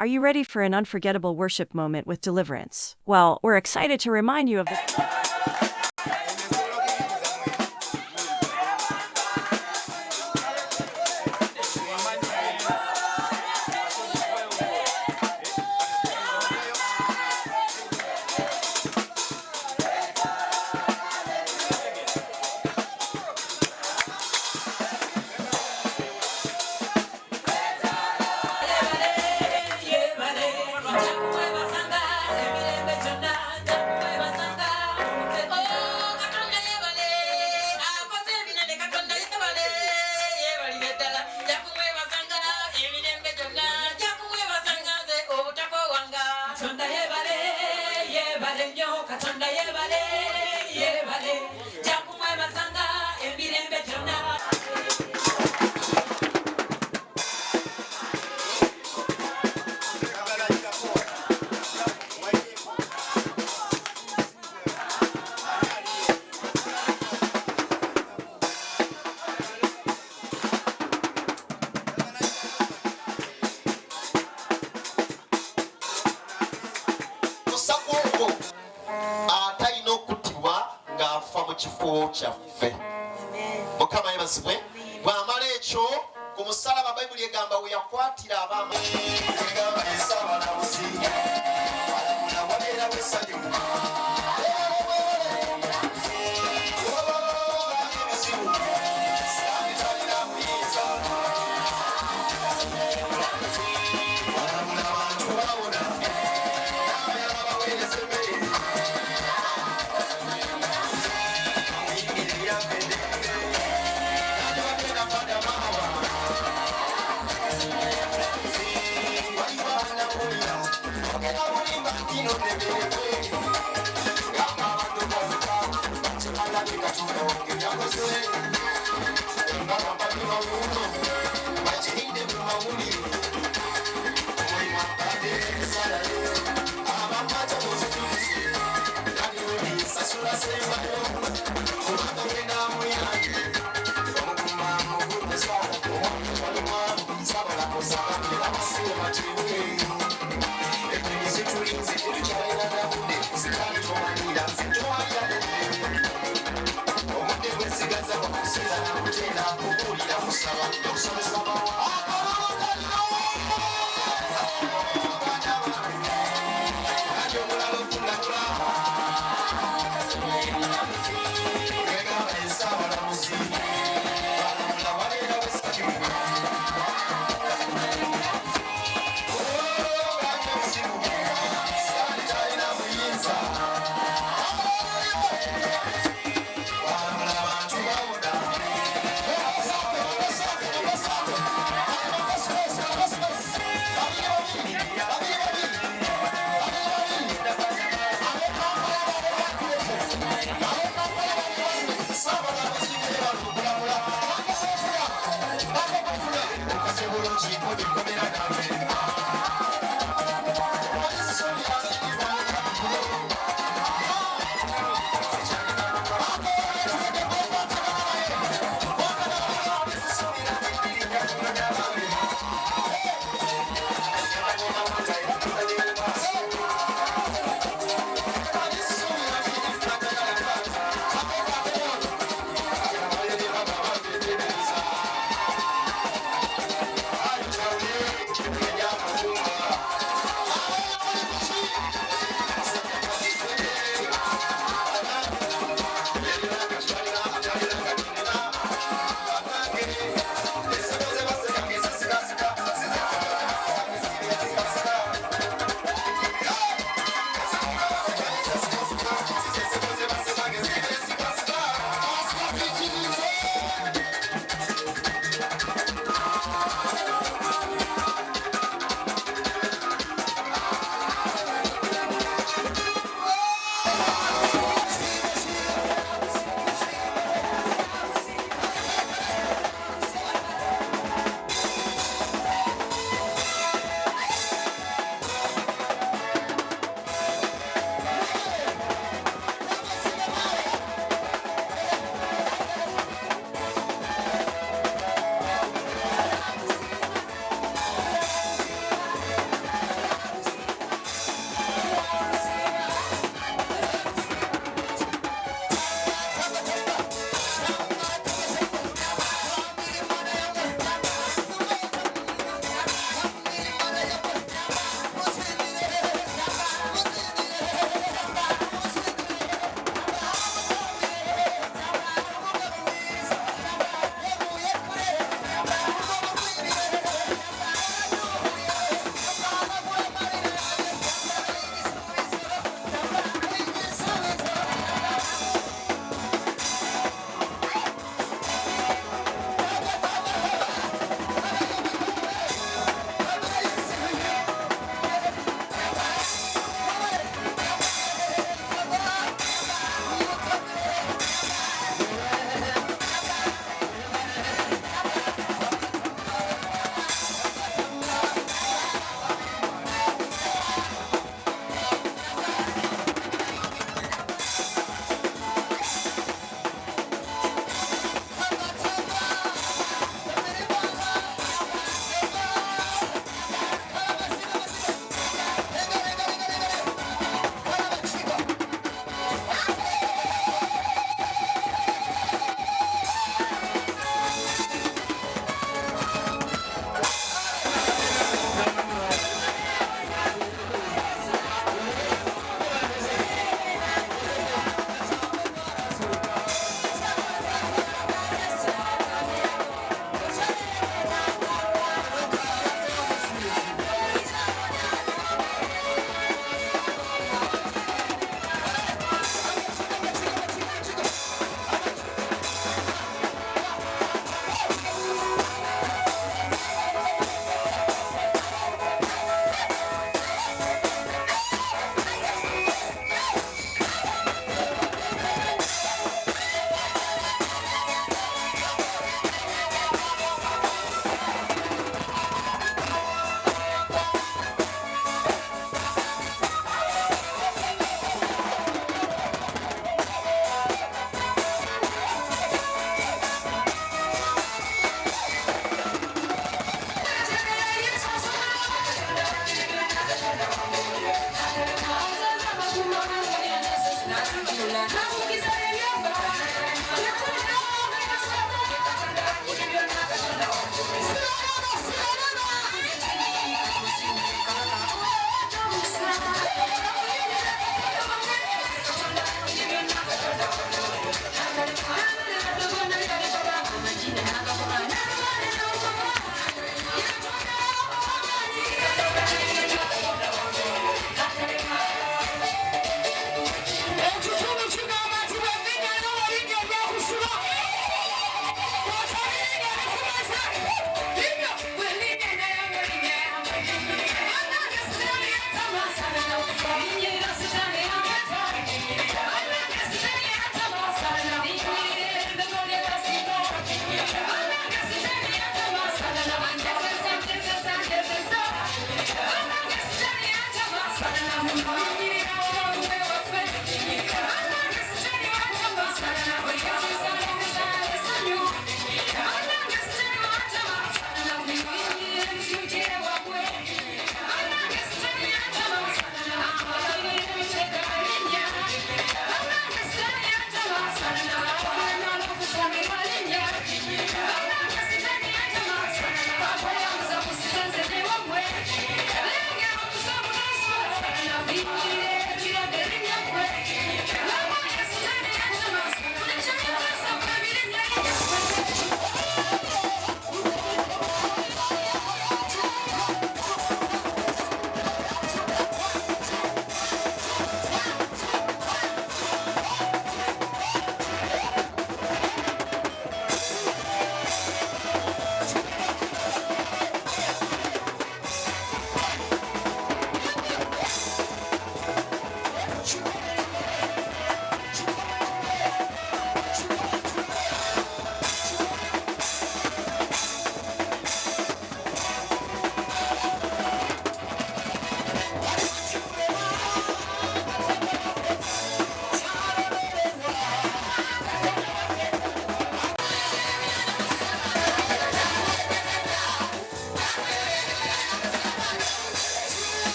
Are you ready for an unforgettable worship moment with Deliverance? Well, we're excited to remind you of the kifo kyaffe mukama yebazibwe bwamala ekyo ku musalaba bayibuli egamba we yakwatira abaama egamba esabalabuzi alamula wabeera wesajju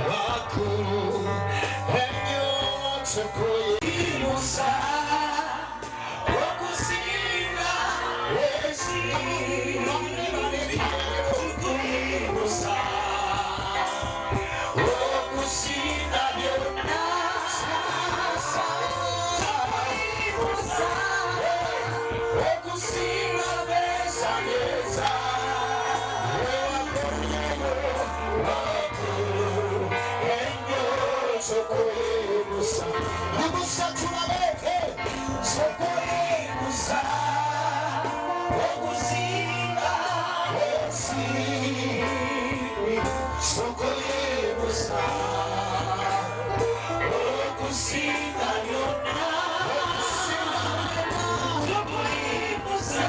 wakuru enyo tukuyimusa okusinga esi tukuyimusa okusinga byonna okusinga besageza Ibusa tunabeke sokoye ibusa okusinga esi sokoye ibusa okusinga byonna sokoye ibusa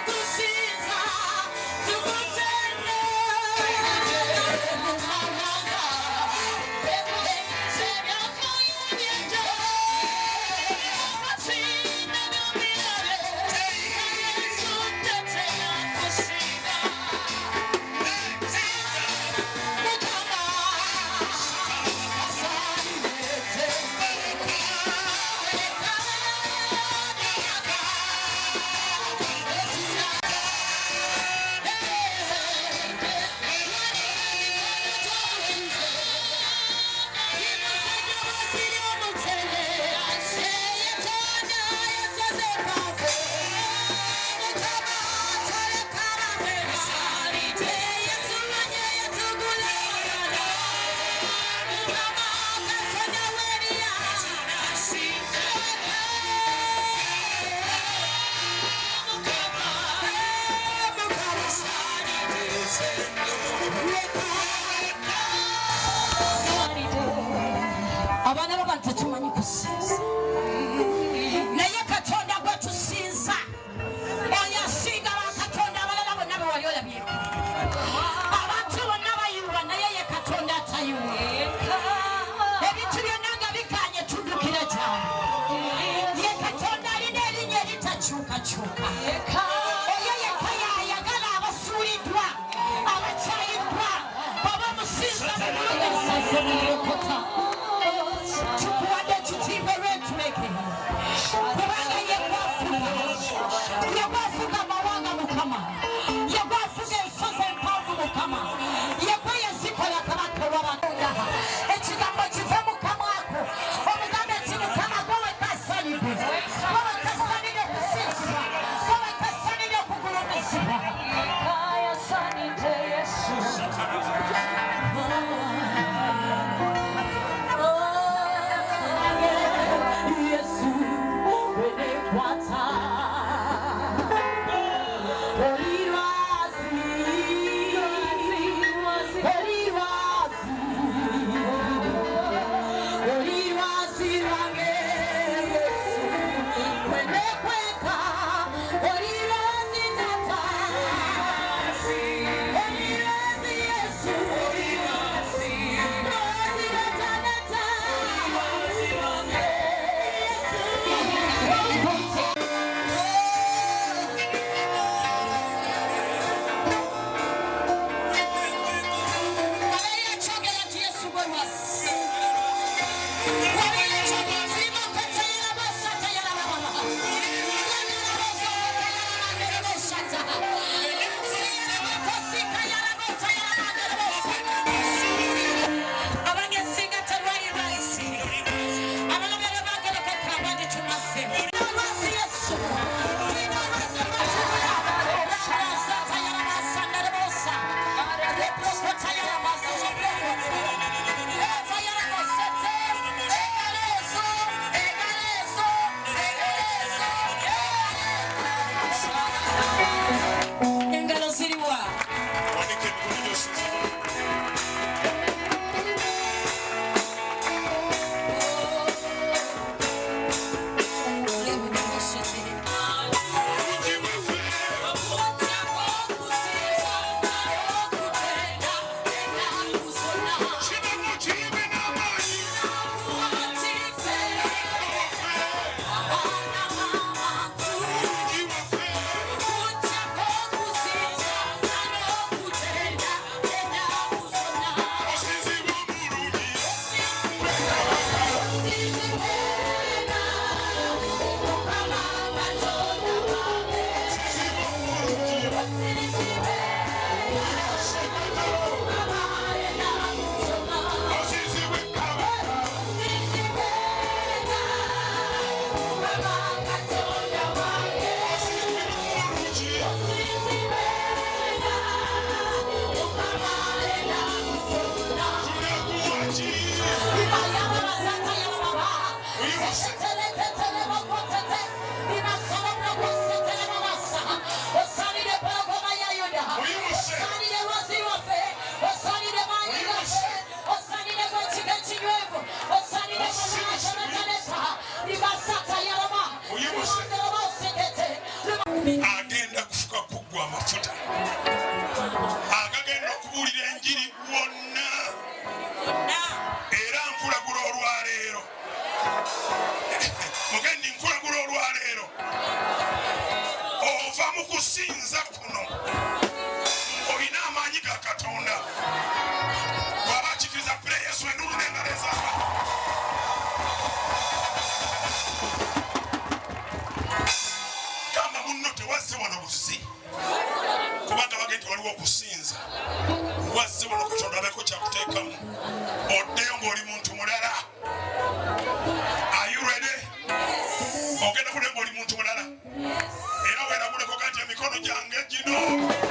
To tetumanyi kusinza naye Katonda gwe tusinza oyo asinga bakatonda abalala bonna be wali olabyeko abantu bonna bayiwa naye ye Katonda atayiwa ebintu byonna nga bikanye tuddukira gy'ali ye Katonda alina erinnya eritakyukakyuka oyo yekka yayagala abasuuliddwa abakyayiddwa baba musinza mumulungisaze mulokota tukuwadde ekitiibwa lw'entulege kubanga yegwafuga amawanga Mukama yegwafuga ensozi empanvu Mukama yegwe yazikola kabaka w'abatonda ekigambo kive mu kamwako omugambe nti Mukama gwe wekasanidde gwe wekasanidde okusinzibwa gwe wekasanidde okugulumizibwa yasanidde Yesu Yesu wenekwata agenda kufuka kuggwa amafuta agagenda okubuulira enjiri wonna era nkulagula olwaleero mugendi nkulagula olwaleero ova mu kusinza kuno olina amaanyi ga Katonda bw'aba akikiriza pule Yesu endulu n'engalo kama munno tewazze wano buzi kubanga bagenti waliwo okusinza wazze wano Katonda abeeko kyakuteekamu oddeyo ng'oli muntu mulala. Are you ready? Ogenda kulemba oli muntu mulala era weerabuleko kati emikono gyange gino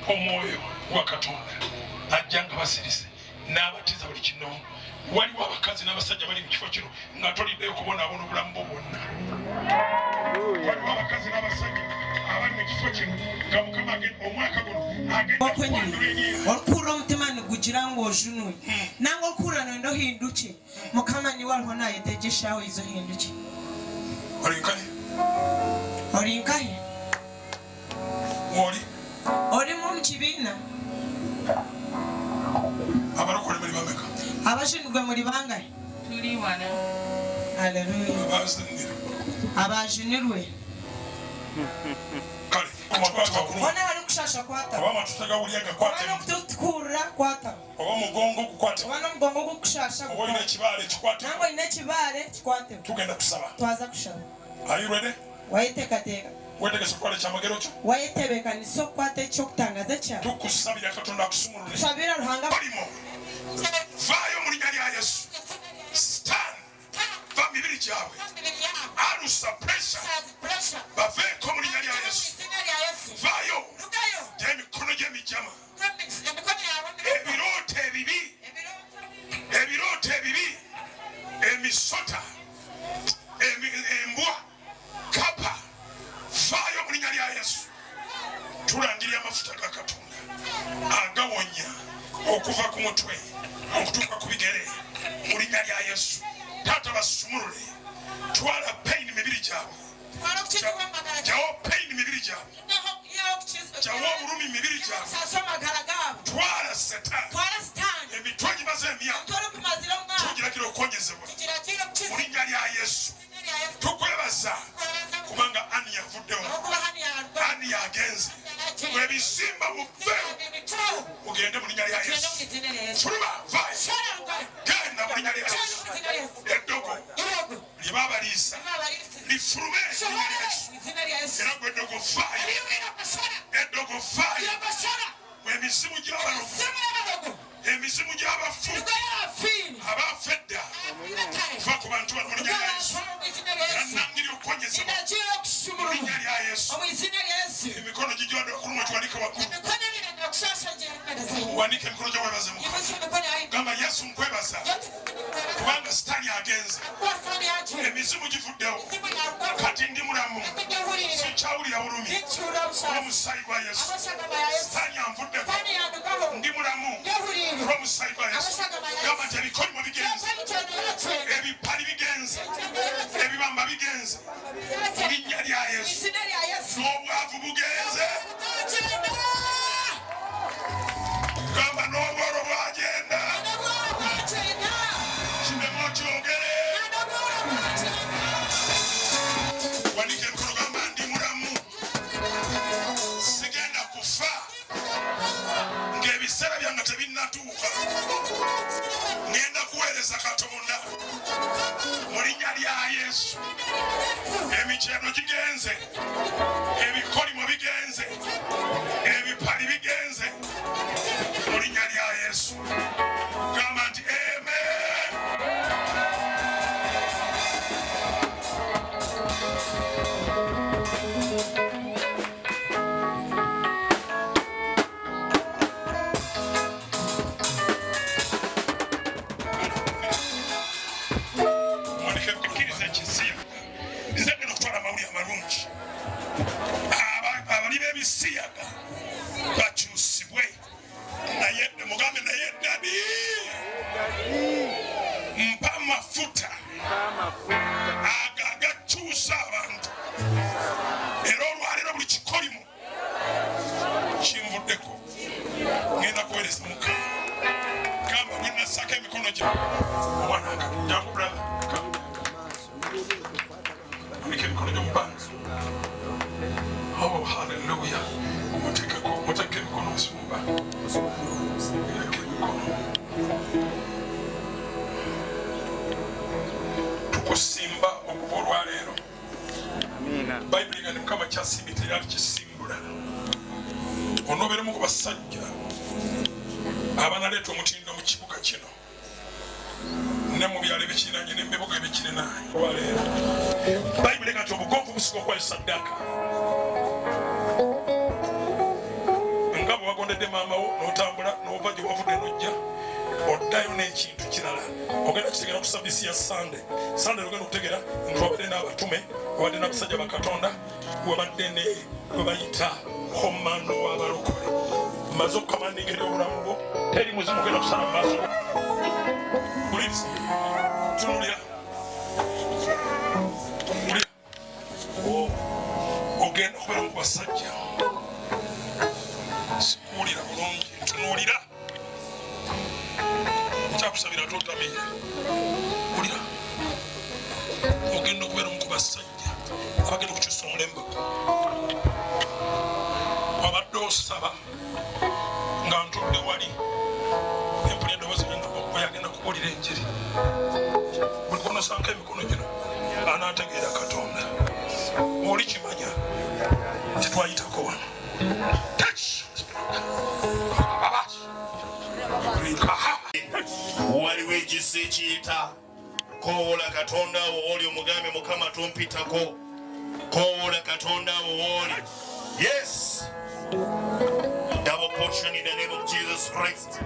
omwoyo wa Katonda ajja nga basirise n'abatiza buli kino. Waliwo abakazi n'abasajja bali mu kifo kino nga toliddeyo kubonaabona obulamu bwo bwonna. Waliwo abakazi n'abasajja abali mu kifo kino nga Mukama omwaka guno agenda kukwandula enyiira. Okuura omutima nigugira ng'ojunwe nange okuura nendo hinduke Mukama niwe aliho nayetegeshaho izo hinduke. Oli nkahe? Oli mu kibiina. Abarokole muri bameka? Abashinzwe muri bangahe? Tuli wana. Haleluya. Abajinirwe. Kale, wana wali kushasha kwata. Obama tutagawulyaga kwata. Wana kutukurra kwata. Oba mugongo kukwata. Wana mugongo kukushasha. Oba ine kibale kikwata. Nango ine kibale kikwate. Tugenda kusaba. Twaza kushaba. Are you ready? Wayitekateka. Wetegese kukola kyamagero kyo? Wayitebekaniso okukwata ekyokutangaza kyawe. Tukusabira Katonda akusumulule. Tusabira Ruhanga. Balimo. Vaayo mu linnya lya Yesu. Stand. Va mibiri gyabwe. Alusa pressure. Baveeko mu linnya lya Yesu. Vaayo. Gy'emikono gy'emijama. Ebirooto ebibi. Emisota. Embwa. Kapa. Vaayo mu linnya lya Yesu. Tulangirira amafuta ga Katonda agawonya okuva ku mutwe okutuuka ku bigere mu linnya lya Yesu. Taata basumulule. Twala pain mibiri gyabwe. Jawo pain mibiri gyabwe. Jawo obulumi mibiri gyabwe. Twala Setaani. Emitwe gimaze emyaka. Tugiragira okukonyezebwa mu linnya lya Yesu. Tukwebaza kubanga ani yavuddewo. Ani yagenze. Webisimba muve. Mugende mu linnya lya Yesu. Fuluma vaayo. Genda mu linnya lya Yesu. Eddogo lyebabaliisa lifulume mu linnya lya Yesu. Era gwe eddogo vaayo. Eddogo vaayo. Emizimu gy'abalogo. Emizimu gy'abafu. Abafedda. Va ku bantu bano mu linnya lya Yesu. Era nangiri okukonyezebwa mu linnya lya Yesu. Emikono gigibadde okuluma giwanike waggulu. Wanike emikono gyo weebaze Mukama. Gamba Yesu nkwebaza kubanga Sitaani agenze. Emizimu givuddewo. Kati ndi mulamu. Sikyawulira bulumi. Olw'omusaayi gwa Yesu. Sitaani anvuddeko. Ndi mulamu. Olw'omusaayi gwa Yesu. Gamba nti ebikolimo bigenze. Ebipali bigenze. Ebibamba bigenze. Mu linnya lya Yesu. N'obwavu bugenze. Gamba n'obworo bwagenda. Kinemu kyogere. Wanike emikono gamba ndi mulamu. Sigenda kufa ng'ebiseera byange tebinnatuuka. Ngenda kuweereza Katonda mu linnya lya Yesu. Emikyeno gigenze. Ebikolimo bigenze. Ebipali bigenze. Mu linnya lya Yesu. Gamba nti amen. Mwandike ekisiya. Nze ngenda okutwala amawulire amalungi. Abali b'ebisiyaga bakyusibwe. Naye mugambe naye dadi. Mpa amafuta agakyusa abantu. Era olwaleero buli kikolimo kinvuddeko. Ngenda kuweereza Mukama. Gamba bwe nassaako emikono gye. Omwana jangu brother. Wanike emikono gyo mu bbanga. Oh, hallelujah. Muteeke emikono musumba. Muteeke emikono. Tukusimba okuva olwaleero. Bayibuli nga ne Mukama kyasimbye teri alikisimbula. Onoobeeremu ku basajja abanaleeta omutindo mu kibuga kino ne mu byalo ebikirinaanye n'ebibuga ebikirinaanye olwaleero. Bayibuli nga nti obugonvu busiga okuwa ssaddaaka nga bwe wagondedde maama wo n'otambula n'ova gye wavudde n'ojja oddayo n'ekintu kirala ogenda kitegera ku sabisi ya sande ogenda okutegera nti wabadde n'abatume wabadde n'abasajja bakatonda wabadde ne bwe bayita komando w'abalokole maze okukamandinga eri obulamu bwo teri muzimu ogenda kusala mu maaso buliriza tunulira ogenda okubeera mu basajja sikuwulira bulungi ntunuulira nkyakusabira totamiira wulira ogenda okubeera mu ku basajja abagenda okukyusa omulembe wabadde osaba nga ntudde wali empulya eddoboozi lyengabwe agenda kubuulira enjiri buli konosanka emikono gino anaategeera katonda oli kimanya nti twayitako wano waliwo ekisa ekiyita kowoola katonda wo wooli omugambe mukama tompitako kowoola katonda wo wooli yes double portion in the name of Jesus Christ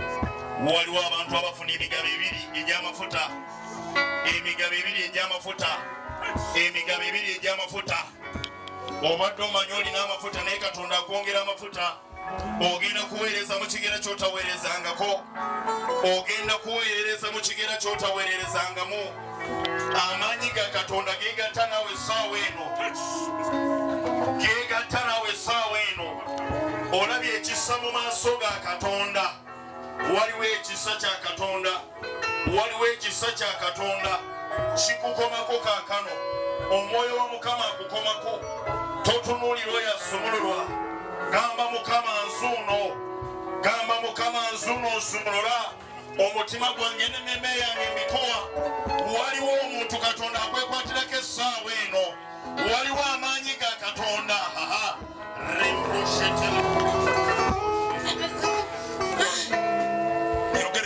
waliwo abantu abafuna emigabo ebiri egy'amafuta emigabo ebiri egy'amafuta emigabo ebiri egy'amafuta obadde omanyi olina amafuta naye katonda akwongera amafuta ogenda kuweereza mu kigera kyotaweerezangako ogenda kuweereza mu kigera kyotaweererezangamu amaanyi ga katonda gegatta nawe essaawa eno gegatta nawe essaawa eno olabye ekisa mu maaso ga katonda waliwo ekisa kya katonda waliwo ekisa kya katonda kikukomako kaakano omwoyo wa mukama akukomako totunuulira oyo asumululwa gamba mukama nzuuno gamba mukama nzuuno nsumulula omutima gwange n'emmeme yange mbikuwa waliwo omuntu katonda akwekwatirako essaawa eno waliwo amaanyi ga katonda yogera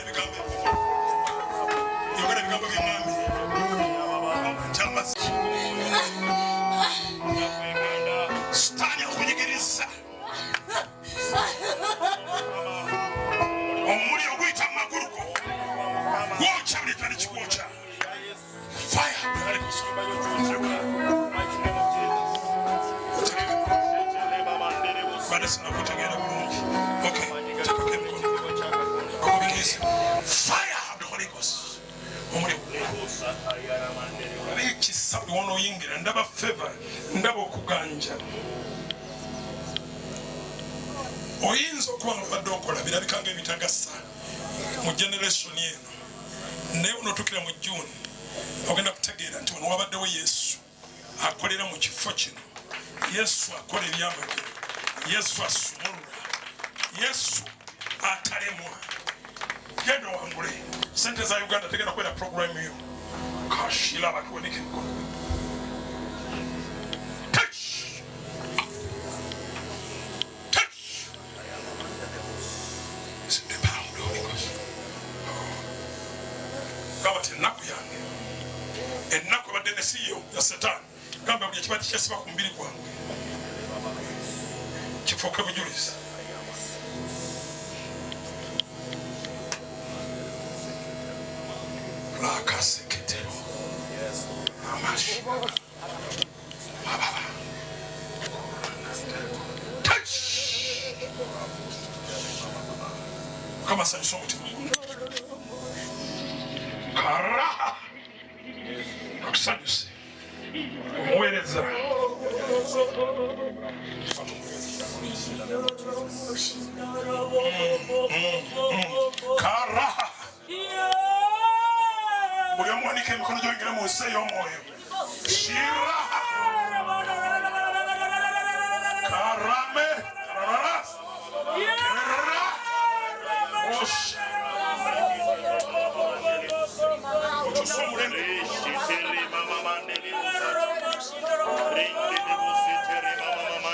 ebigambo by'omwami sitaani akunyigiriza omuli oguyita mu magulu go gwokya buli twali kikwokya fire badde sinakutegeera bulungi tekako emikono okubikiriza fire of the Holy Ghost omuli naye ekisa buli wonooyingira ndaba favor ndaba okuganja oyinza okuba nga obadde okola birabika nga ebitagasa mu generationi eno naye onotukira mu June ogenda kutegeera nti wano wabaddewo Yesu akolera mu kifo kino Yesu akola ebyamagero Yesu asumulula Yesu atalemwa genda wangule sente za Uganda tegenda kwera programu yo kashira abantu wenike emikono ennaku yange ennaku ebadde ne siyo ya setaani gamba buli ekibadde kyesiba ku mubiri gwange kifuuke bujulizi lakaseketero amashi ababa kama sanyusa omutima karaha akusanyuse omuweereza karaha buli omuwanika emikono gyongera mu nsi ey'omwoyo shiraha karame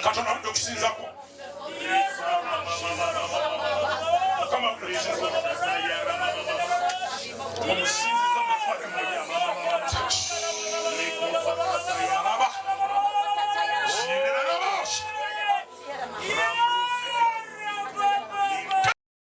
katonda budde okusinzako omusinzi